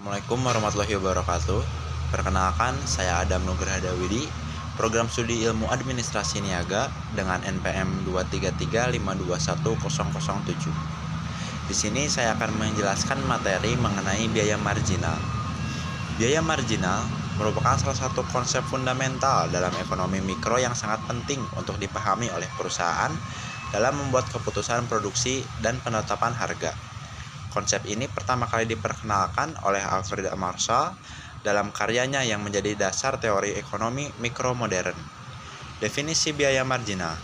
Assalamualaikum warahmatullahi wabarakatuh. Perkenalkan, saya Adam Nugraha Dawidi, Program Studi Ilmu Administrasi Niaga dengan NPM 233521007. Di sini saya akan menjelaskan materi mengenai biaya marginal. Biaya marginal merupakan salah satu konsep fundamental dalam ekonomi mikro yang sangat penting untuk dipahami oleh perusahaan dalam membuat keputusan produksi dan penetapan harga. Konsep ini pertama kali diperkenalkan oleh Alfred Marshall dalam karyanya yang menjadi dasar teori ekonomi mikro modern. Definisi biaya marginal.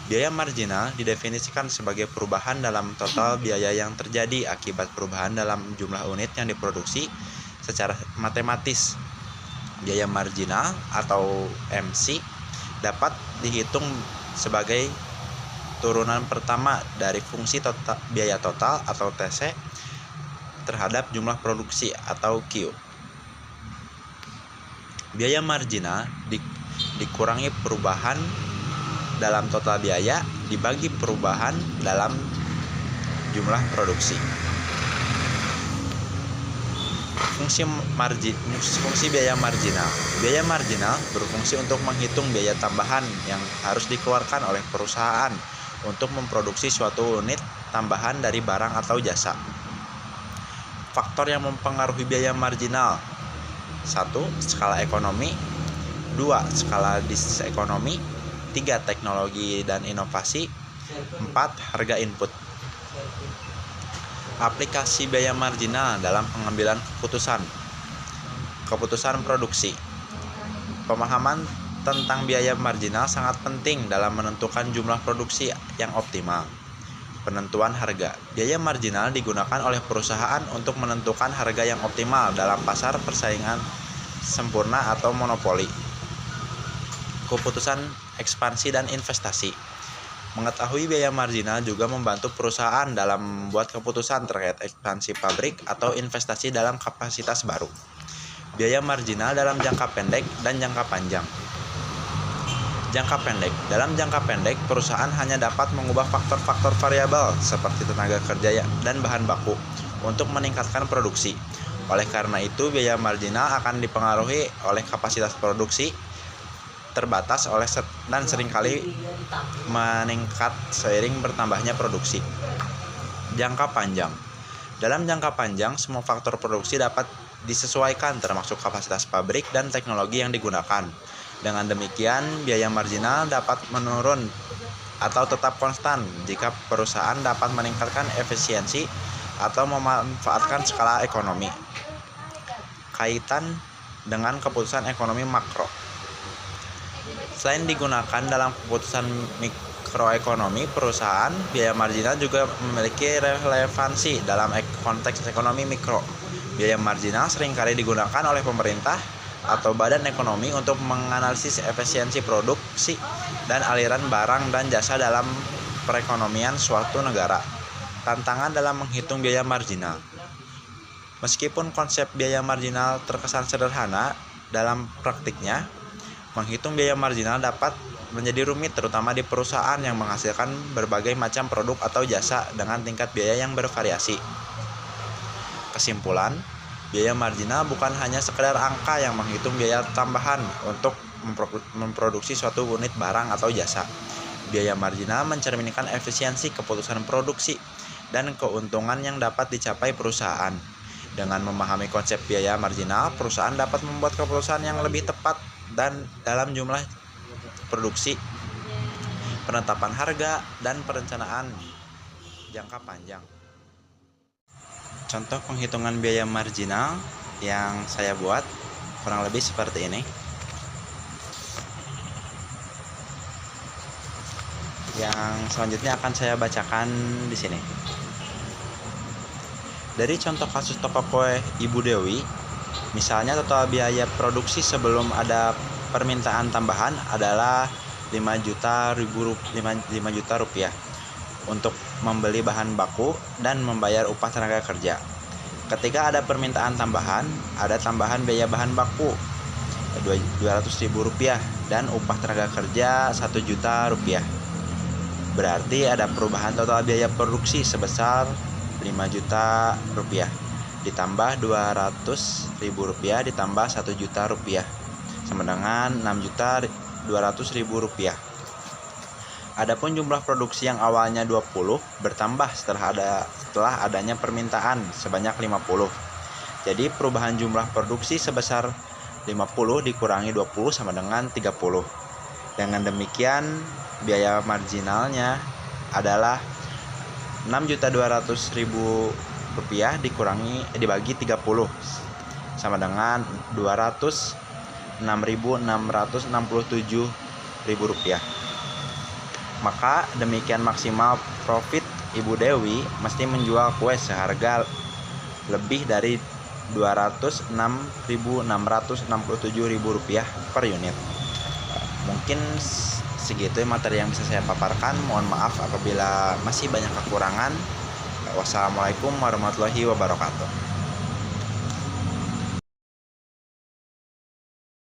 Biaya marginal didefinisikan sebagai perubahan dalam total biaya yang terjadi akibat perubahan dalam jumlah unit yang diproduksi secara matematis. Biaya marginal atau MC dapat dihitung sebagai turunan pertama dari fungsi biaya total atau TC terhadap jumlah produksi atau Q. Biaya marginal dikurangi perubahan dalam total biaya dibagi perubahan dalam jumlah produksi. Fungsi biaya marginal. Biaya marginal berfungsi untuk menghitung biaya tambahan yang harus dikeluarkan oleh perusahaan untuk memproduksi suatu unit tambahan dari barang atau jasa. Faktor yang mempengaruhi biaya marginal: 1. Skala ekonomi, 2. Skala bisnis ekonomi, 3. Teknologi dan inovasi, 4. Harga input. Aplikasi biaya marginal dalam pengambilan keputusan produksi. Pemahaman tentang biaya marginal sangat penting dalam menentukan jumlah produksi yang optimal. Penentuan harga. Biaya marginal digunakan oleh perusahaan untuk menentukan harga yang optimal dalam pasar persaingan sempurna atau monopoli. Keputusan ekspansi dan investasi. Mengetahui biaya marginal juga membantu perusahaan dalam membuat keputusan terkait ekspansi pabrik atau investasi dalam kapasitas baru. Biaya marginal dalam jangka pendek dan jangka panjang. Jangka pendek. Dalam jangka pendek, perusahaan hanya dapat mengubah faktor-faktor variabel seperti tenaga kerja dan bahan baku untuk meningkatkan produksi. Oleh karena itu, biaya marginal akan dipengaruhi oleh kapasitas produksi terbatas dan seringkali meningkat seiring bertambahnya produksi. Jangka panjang. Dalam jangka panjang, semua faktor produksi dapat disesuaikan termasuk kapasitas pabrik dan teknologi yang digunakan. Dengan demikian, biaya marginal dapat menurun atau tetap konstan jika perusahaan dapat meningkatkan efisiensi atau memanfaatkan skala ekonomi. Kaitan dengan keputusan ekonomi makro. Selain digunakan dalam keputusan mikroekonomi perusahaan, biaya marginal juga memiliki relevansi dalam konteks ekonomi mikro. Biaya marginal seringkali digunakan oleh pemerintah atau badan ekonomi untuk menganalisis efisiensi produksi dan aliran barang dan jasa dalam perekonomian suatu negara. Tantangan dalam menghitung biaya marginal. Meskipun konsep biaya marginal terkesan sederhana, dalam praktiknya, menghitung biaya marginal dapat menjadi rumit terutama di perusahaan yang menghasilkan berbagai macam produk atau jasa dengan tingkat biaya yang bervariasi. Kesimpulan, biaya marginal bukan hanya sekedar angka yang menghitung biaya tambahan untuk memproduksi suatu unit barang atau jasa. Biaya marginal mencerminkan efisiensi keputusan produksi dan keuntungan yang dapat dicapai perusahaan. Dengan memahami konsep biaya marginal, perusahaan dapat membuat keputusan yang lebih tepat dan dalam jumlah produksi, penetapan harga, dan perencanaan jangka panjang. Contoh penghitungan biaya marginal yang saya buat kurang lebih seperti ini. Yang selanjutnya akan saya bacakan di sini. Dari contoh kasus toko kue Ibu Dewi, misalnya total biaya produksi sebelum ada permintaan tambahan adalah 5 juta rupiah untuk membeli bahan baku dan membayar upah tenaga kerja. Ketika ada permintaan tambahan, ada tambahan biaya bahan baku 200.000 rupiah dan upah tenaga kerja 1 juta rupiah. Berarti ada perubahan total biaya produksi sebesar 5 juta rupiah. ditambah Rp200.000 ditambah Rp1.000.000 sama dengan Rp6.200.000. Adapun jumlah produksi yang awalnya 20 bertambah setelah adanya permintaan sebanyak 50. Jadi perubahan jumlah produksi sebesar 50 dikurangi 20 sama dengan 30. Dengan demikian biaya marginalnya adalah Rp6.200.000 dibagi 30 sama dengan Rp206.667.000. Maka demikian maksimal profit Ibu Dewi mesti menjual kue seharga lebih dari Rp206.667.000 per unit. Mungkin segitu materi yang bisa saya paparkan. Mohon maaf apabila masih banyak kekurangan. Wassalamualaikum warahmatullahi wabarakatuh.